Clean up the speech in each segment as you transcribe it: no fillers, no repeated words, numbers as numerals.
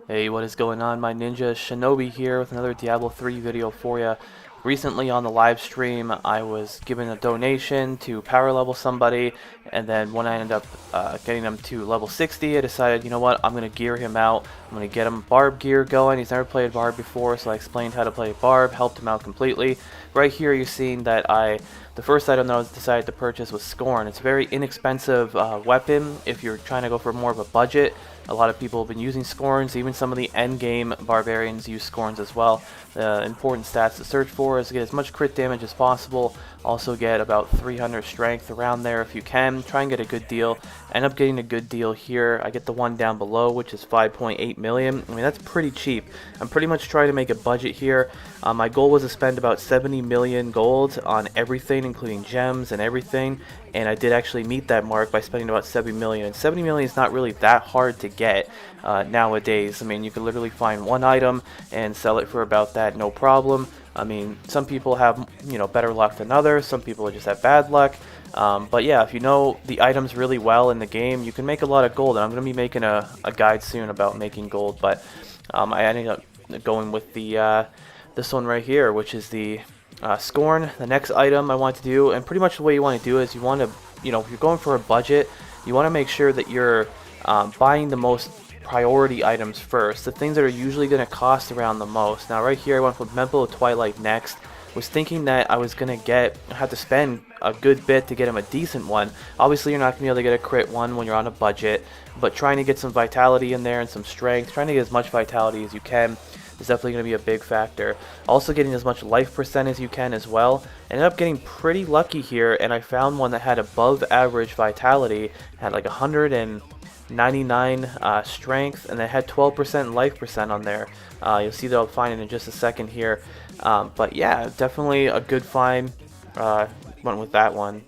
Hey, what is going on? My ninja Shinobi here with another Diablo 3 video for you. Recently on the live stream, I was given a donation to power level somebody, and then when I ended up getting him to level 60, I decided, you know what, I'm going to gear him out. I'm going to get him Barb gear going. He's never played Barb before, so I explained how to play Barb, helped him out completely. Right here, you're seeing that the first item that I decided to purchase was Scorn. It's a very inexpensive weapon if you're trying to go for more of a budget. A lot of people have been using Scorns, even some of the endgame barbarians use Scorns as well. The important stats to search for is to get as much crit damage as possible, also get about 300 strength around there if you can. Try and get a good deal. End up getting a good deal here. I get the one down below, which is 5.8 million. I mean, that's pretty cheap. I'm pretty much trying to make a budget here. My goal was to spend about 70 million gold on everything, including gems and everything, and I did actually meet that mark by spending about 70 million. And 70 million is not really that hard to get nowadays. I mean, you can literally find one item and sell it for about that, no problem. I mean, some people have, you know, better luck than others. Some people just have bad luck. But yeah, if you know the items really well in the game, you can make a lot of gold. And I'm going to be making a guide soon about making gold. But I ended up going with the this one right here, which is the Scorn. The next item I want to do, and pretty much the way you want to do is you want to, you know, if you're going for a budget, you want to make sure that you're buying the most priority items first, the things that are usually going to cost around the most. Now right here I went with Mp10 Twilight next. Was thinking that I was going to have to spend a good bit to get him a decent one. Obviously you're not going to be able to get a crit one when you're on a budget, but trying to get some vitality in there and some strength, trying to get as much vitality as you can is definitely going to be a big factor. Also getting as much life percent as you can as well. Ended up getting pretty lucky here, and I found one that had above average vitality, had like 199 strength, and it had 12% life percent on there. You'll see that I'll find it in just a second here. But yeah, definitely a good find. Went with that one.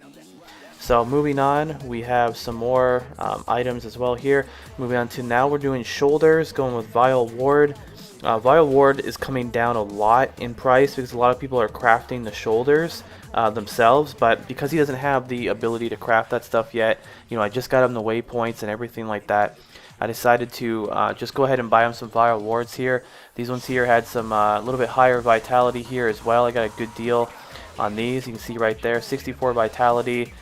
So moving on, we have some more items as well here. Moving on to now we're doing shoulders, going with Vile Ward. Vile Ward is coming down a lot in price because a lot of people are crafting the shoulders themselves, but because he doesn't have the ability to craft that stuff yet, you know, I just got him the waypoints and everything like that. I decided to just go ahead and buy him some Vile Wards here. These ones here had some a little bit higher vitality here as well. I got a good deal on these. You can see right there, 64 vitality,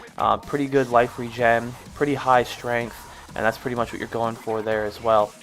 pretty good life regen, pretty high strength, and that's pretty much what you're going for there as well.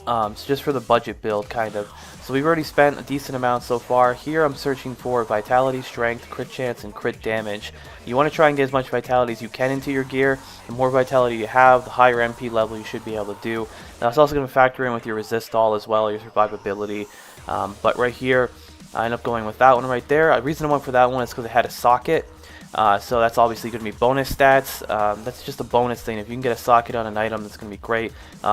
So just for the budget build, kind of. So we've already spent a decent amount so far. Here I'm searching for vitality, strength, crit chance, and crit damage. You want to try and get as much vitality as you can into your gear. The more vitality you have, the higher MP level you should be able to do. Now it's also going to factor in with your resist all as well, your survivability. But right here, I end up going with that one right there. The reason I went for that one is because it had a socket. So that's obviously going to be bonus stats. That's just a bonus thing. If you can get a socket on an item, that's going to be great.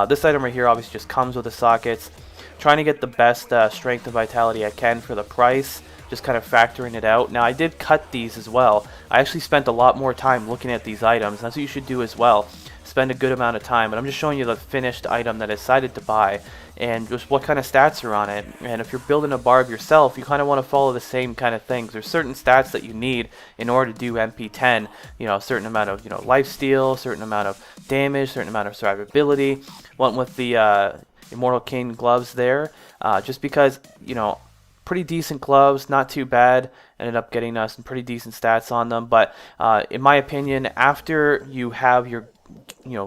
This item right here obviously just comes with the sockets. Trying to get the best strength and vitality I can for the price. Just kind of factoring it out. Now I did cut these as well. I actually spent a lot more time looking at these items. And that's what you should do as well. Spend a good amount of time. But I'm just showing you the finished item that I decided to buy and just what kind of stats are on it. And if you're building a Barb yourself, you kind of want to follow the same kind of things. There's certain stats that you need in order to do Mp10. You know, a certain amount of, you know, lifesteal, certain amount of damage, certain amount of survivability. Went with the Immortal King gloves there, just because, you know, pretty decent gloves, not too bad. Ended up getting some pretty decent stats on them. But in my opinion, after you have your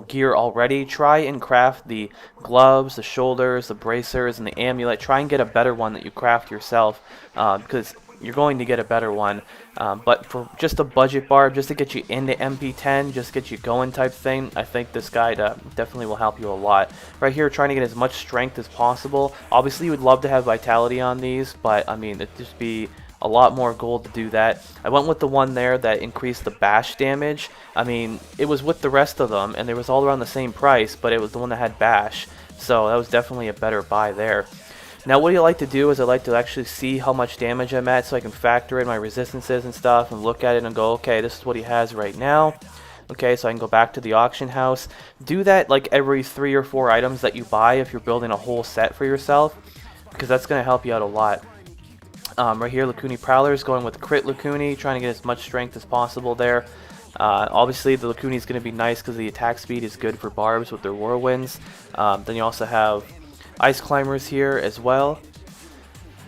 gear already, try and craft the gloves, the shoulders, the bracers, and the amulet. Try and get a better one that you craft yourself, because you're going to get a better one. But for just a budget Barb, just to get you into Mp10, just get you going type thing, I think this guide definitely will help you a lot. Right here, trying to get as much strength as possible. Obviously, you would love to have vitality on these, but I mean, it'd just be a lot more gold to do that. I went with the one there that increased the bash damage. I mean, it was with the rest of them, and they was all around the same price, but it was the one that had bash. So that was definitely a better buy there. Now what I like to do is I like to actually see how much damage I'm at so I can factor in my resistances and stuff and look at it and go, okay, this is what he has right now. Okay, so I can go back to the auction house. Do that like every 3 or 4 items that you buy if you're building a whole set for yourself, because that's going to help you out a lot. Right here, Lacuni Prowler is going with crit Lacuni, trying to get as much strength as possible there. Obviously, the Lakuni is going to be nice because the attack speed is good for Barbs with their Whirlwinds. Then you also have Ice Climbers here as well.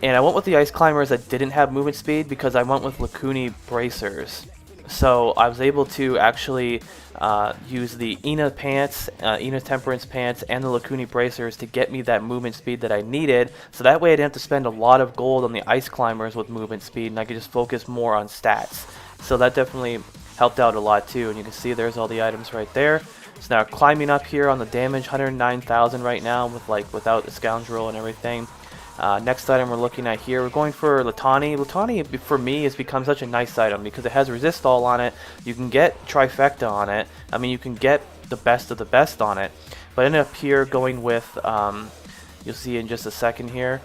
And I went with the Ice Climbers that didn't have movement speed because I went with Lakuni Bracers. So I was able to actually use the Ina Pants, Ina Temperance Pants, and the Lakuni Bracers to get me that movement speed that I needed. So that way I didn't have to spend a lot of gold on the Ice Climbers with movement speed, and I could just focus more on stats. So that definitely helped out a lot too. And you can see there's all the items right there. So now climbing up here on the damage, 109,000 right now with without the Scoundrel and everything. Next item we're looking at here, we're going for Latani. Latani, for me, has become such a nice item because it has Resist All on it. You can get Trifecta on it. I mean, you can get the best of the best on it. But I ended up here going with, you'll see in just a second here.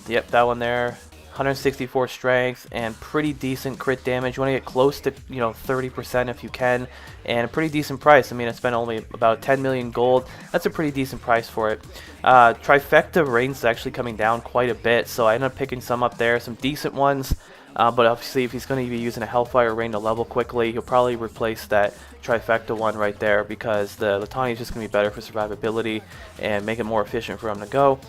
Yep, that one there. 164 strength and pretty decent crit damage. You want to get close to 30% if you can, and a pretty decent price. I mean, I spent only about 10 million gold. That's a pretty decent price for it. Trifecta range is actually coming down quite a bit, so I ended up picking some up there, some decent ones. But obviously, if he's going to be using a Hellfire Rain to level quickly, he'll probably replace that Trifecta one right there because the Latani is just going to be better for survivability and make it more efficient for him to go.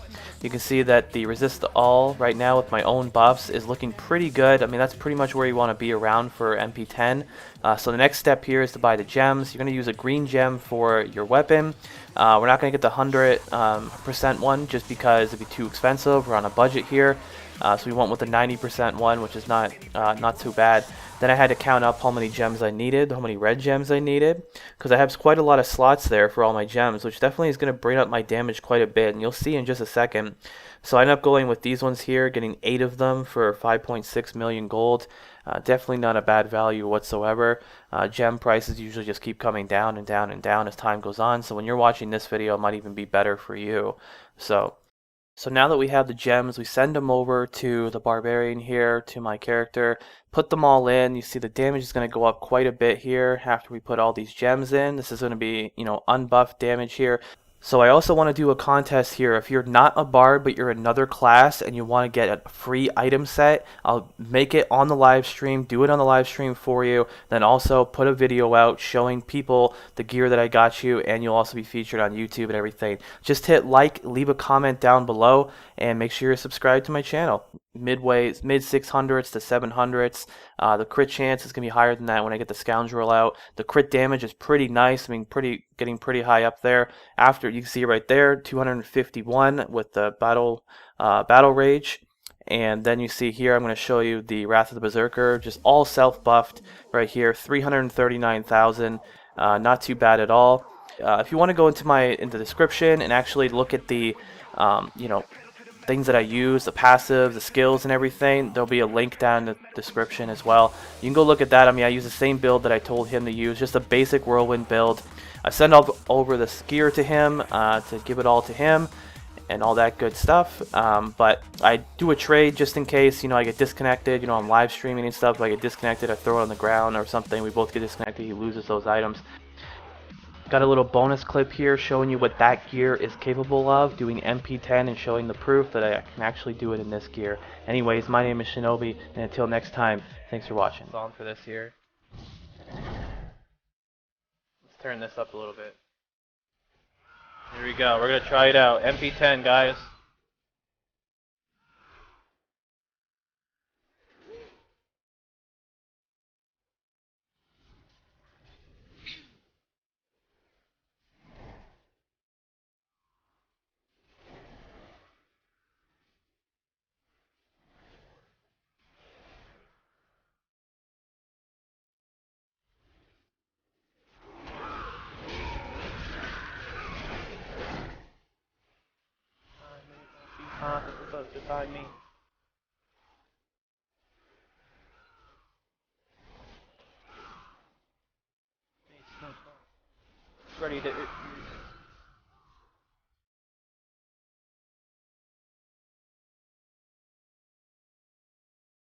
You can see that the Resist All right now with my own buffs is looking pretty good. I mean, that's pretty much where you want to be around for MP10. So the next step here is to buy the gems. You're going to use a green gem for your weapon. We're not going to get the 100% one just because it'd be too expensive. We're on a budget here. So we went with the 90% one, which is not too bad. Then I had to count up how many gems I needed, how many red gems I needed, because I have quite a lot of slots there for all my gems, which definitely is going to bring up my damage quite a bit, and you'll see in just a second. So I ended up going with these ones here, getting 8 of them for 5.6 million gold. Definitely not a bad value whatsoever. Gem prices usually just keep coming down and down and down as time goes on, so when you're watching this video, it might even be better for you. So now that we have the gems, we send them over to the Barbarian here, to my character, put them all in. You see the damage is going to go up quite a bit here after we put all these gems in. This is going to be, unbuffed damage here. So I also want to do a contest here. If you're not a Barb, but you're another class and you want to get a free item set, I'll make it on the live stream, do it on the live stream for you, then also put a video out showing people the gear that I got you, and you'll also be featured on YouTube and everything. Just hit like, leave a comment down below, and make sure you're subscribed to my channel. Mid 600s to 700s. The crit chance is going to be higher than that when I get the Scoundrel out. The crit damage is pretty nice. I mean, getting pretty high up there. After, you can see right there, 251 with the battle rage. And then you see here, I'm going to show you the Wrath of the Berserker, just all self-buffed right here, 339,000. Not too bad at all. If you want to go into the description and actually look at the, things that I use, the passive, the skills and everything, there'll be a link down in the description as well. You can go look at that. I mean, I use the same build that I told him to use, just a basic Whirlwind build. I send over the gear to him to give it all to him and all that good stuff. But I do a trade just in case, I get disconnected. I'm live streaming and stuff. If I get disconnected, I throw it on the ground or something. We both get disconnected. He loses those items. Got a little bonus clip here showing you what that gear is capable of, doing MP10 and showing the proof that I can actually do it in this gear. Anyways, my name is Shinobi, and until next time, thanks for watching. On for this here. Let's turn this up a little bit. Here we go. We're going to try it out. MP10, guys. Beside me. Ready to